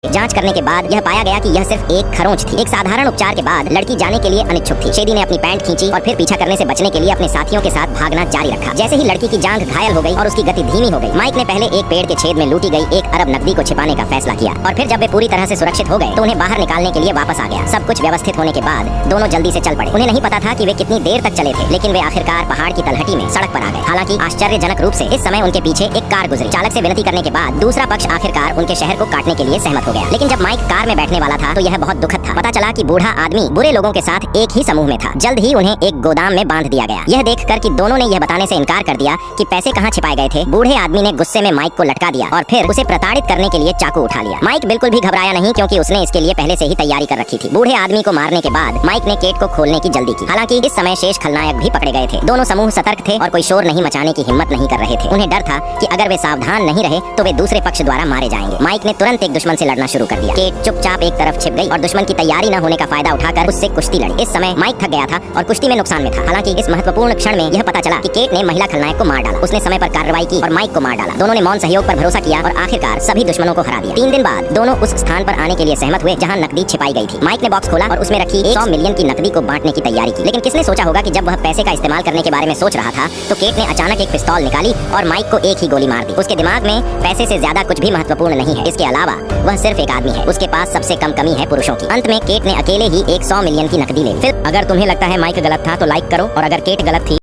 जांच करने के बाद यह पाया गया कि यह सिर्फ एक खरोंच थी। एक साधारण उपचार के बाद लड़की जाने के लिए अनिच्छुक थी। शेदी ने अपनी पैंट खींची और फिर पीछा करने से बचने के लिए अपने साथियों के साथ भागना जारी रखा। जैसे ही लड़की की जांघ घायल हो गई और उसकी गति धीमी हो गई, माइक ने पहले एक पेड़ के छेद में लूटी गई 1 अरब नकदी को छिपाने का फैसला किया और फिर जब वे पूरी तरह से सुरक्षित हो गए तो उन्हें बाहर निकालने के लिए वापस आ गया। सब कुछ व्यवस्थित होने के बाद दोनों जल्दी से चल पड़े। उन्हें नहीं पता था कि वे कितनी देर तक चले थे, लेकिन वे आखिरकार पहाड़ की तलहटी में सड़क पर आ गए। हालांकि आश्चर्यजनक रूप से इस समय उनके पीछे एक कार गुजरी। चालक से विनती करने के बाद दूसरा पक्ष आखिरकार उनके शहर को काटने के लिए सहमत हो गया। लेकिन जब माइक कार में बैठने वाला था तो यह बहुत दुखद था। पता चला कि बूढ़ा आदमी बुरे लोगों के साथ एक ही समूह में था। जल्द ही उन्हें एक गोदाम में बांध दिया गया। यह देखकर कि दोनों ने यह बताने से इनकार कर दिया कि पैसे कहाँ छिपाए गए थे, बूढ़े आदमी ने गुस्से में माइक को लटका दिया और फिर उसे प्रताड़ित करने के लिए चाकू उठा लिया। माइक बिल्कुल भी घबराया नहीं, क्योंकि उसने इसके लिए पहले से ही तैयारी कर रखी थी। बूढ़े आदमी को मारने के बाद माइक ने केट को खोलने की जल्दी की। हालांकि इस समय शेष खलनायक भी पकड़े गए थे। दोनों समूह सतर्क थे और कोई शोर नहीं मचाने की हिम्मत नहीं कर रहे थे। उन्हें डर था कि अगर वे सावधान नहीं रहे तो वे दूसरे पक्ष द्वारा मारे जाएंगे। माइक ने तुरंत एक दुश्मन से लड़ना शुरू कर दिया। केट चुपचाप एक तरफ छिप गई और दुश्मन की तैयारी न होने का फायदा उठाकर उससे कुश्ती लड़ी। इस समय माइक थक गया था और कुश्ती में नुकसान में था। हालांकि इस महत्वपूर्ण क्षण में यह पता चला कि केट ने महिला खलनायक को मार डाला। उसने समय पर कार्रवाई की और माइक को मार डाला। दोनों ने मौन सहयोग पर भरोसा किया और आखिरकार सभी दुश्मनों को हरा दिया। 3 दिन बाद दोनों उस स्थान पर आने के लिए सहमत हुए जहां नकदी छिपाई गई थी। माइक ने बॉक्स खोला और उसमें रखी 100 मिलियन की नकदी को बांटने की तैयारी की। लेकिन किसने सोचा होगा कि जब वह पैसे का इस्तेमाल करने के बारे में सोच रहा था तो केट ने अचानक एक पिस्तौल निकाली और माइक को एक ही गोली मार दी। उसके दिमाग में पैसे से ज्यादा कुछ भी महत्वपूर्ण नहीं है। इसके अलावा वह सिर्फ एक आदमी है। उसके पास सबसे कम कमी है पुरुषों की। अंत में केट ने अकेले ही 100 मिलियन की नकदी ले ली। फिर अगर तुम्हें लगता है माइक गलत था तो लाइक करो, और अगर केट गलत थी